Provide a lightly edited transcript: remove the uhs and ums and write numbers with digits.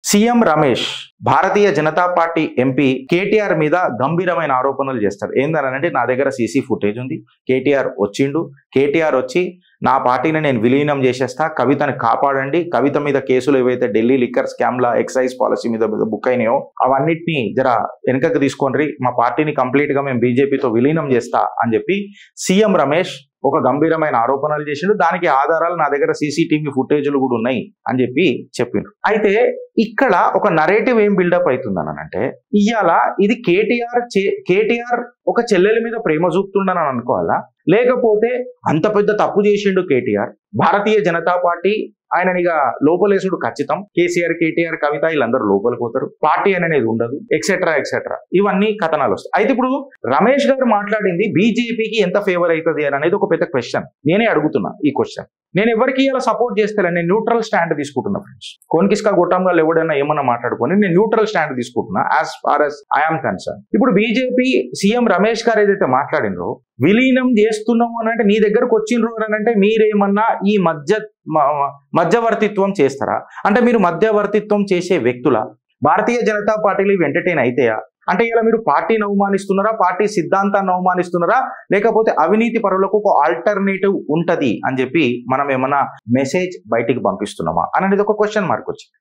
CM Ramesh Bharatiya Janata party MP KTR మీద గంభీరమైన ఆరోపణలు చేస్తారు. ఏందనంటే నా దగ్గర సీసీ ఫుటేజ్ ఉంది, కేటీఆర్ వచ్చిండు, కేటీఆర్ వచ్చి నా పార్టీని నేను విలీనం చేసేస్తా, కవితని కాపాడండి, కవిత మీద కేసులు ఏవైతే ఢిల్లీ లిక్కర్ స్కామ్ల ఎక్సైజ్ పాలసీ మీద బుక్ అయినాయో అవన్నిటిని జర వెనకకు తీసుకోండి, మా పార్టీని కంప్లీట్ గా మేము బీజేపీతో విలీనం చేస్తా అని చెప్పి సీఎం రమేష్ ఒక గంభీరమైన ఆరోపణలు చేసిండు. దానికి ఆధారాలు నా దగ్గర సీసీటీవీ ఫుటేజ్లు కూడా ఉన్నాయి అని చెప్పి చెప్పిండ్రు. అయితే ఇక్కడ ఒక నరేటివ్ ఏం బిల్డప్ అవుతుందనంటే ఇవాళ ఇది కేటీఆర్ ఒక చెల్లెల మీద ప్రేమ చూపుతుండని అనుకోవాలా, లేకపోతే అంత పెద్ద తప్పు చేసిండు కేటీఆర్, భారతీయ జనతా పార్టీ ఆయననిగా లోపలేసుడు ఖచ్చితం, కేసీఆర్ కేటీఆర్ కవిత వీళ్ళందరూ లోపలికి పోతారు, పార్టీ అనేది ఉండదు, ఎక్సెట్రా ఎక్సెట్రా ఇవన్నీ కథనాలు వస్తాయి. అయితే ఇప్పుడు రమేష్ గారు మాట్లాడింది బీజేపీకి ఎంత ఫేవర్ అవుతుంది అనేది ఒక పెద్ద క్వశ్చన్. నేనే అడుగుతున్నా ఈ క్వశ్చన్. నేను ఎవరికి ఇలా సపోర్ట్ చేస్తాను, నేను న్యూట్రల్ స్టాండ్ తీసుకుంటున్నా ఫ్రెండ్స్. కోన్కిస్కా గొట్టంగా ఎవడైనా ఏమన్నా మాట్లాడుకొని నేను న్యూట్రల్ స్టాండ్ తీసుకుంటున్నా as far as I'm concern. ఇప్పుడు బీజేపీ సీఎం రమేష్ గారు ఏదైతే మాట్లాడినరో విలీనం చేస్తున్నాము అని అంటే నీ దగ్గరకు వచ్చిండ్రు అని అంటే మీరేమన్నా ఈ మధ్యవర్తిత్వం చేస్తారా? అంటే మీరు మధ్యవర్తిత్వం చేసే వ్యక్తుల భారతీయ జనతా పార్టీలు ఇవి ఎంటర్టైన్ అయితాయా? అంటే ఇలా మీరు పార్టీని అవమానిస్తున్నారా, పార్టీ సిద్ధాంతాన్ని అవమానిస్తున్నారా, లేకపోతే అవినీతి పరులకు ఒక ఆల్టర్నేటివ్ ఉంటది అని చెప్పి మనం ఏమన్నా మెసేజ్ బయటికి పంపిస్తున్నామా అనేది ఒక క్వశ్చన్ మార్క్ వచ్చింది.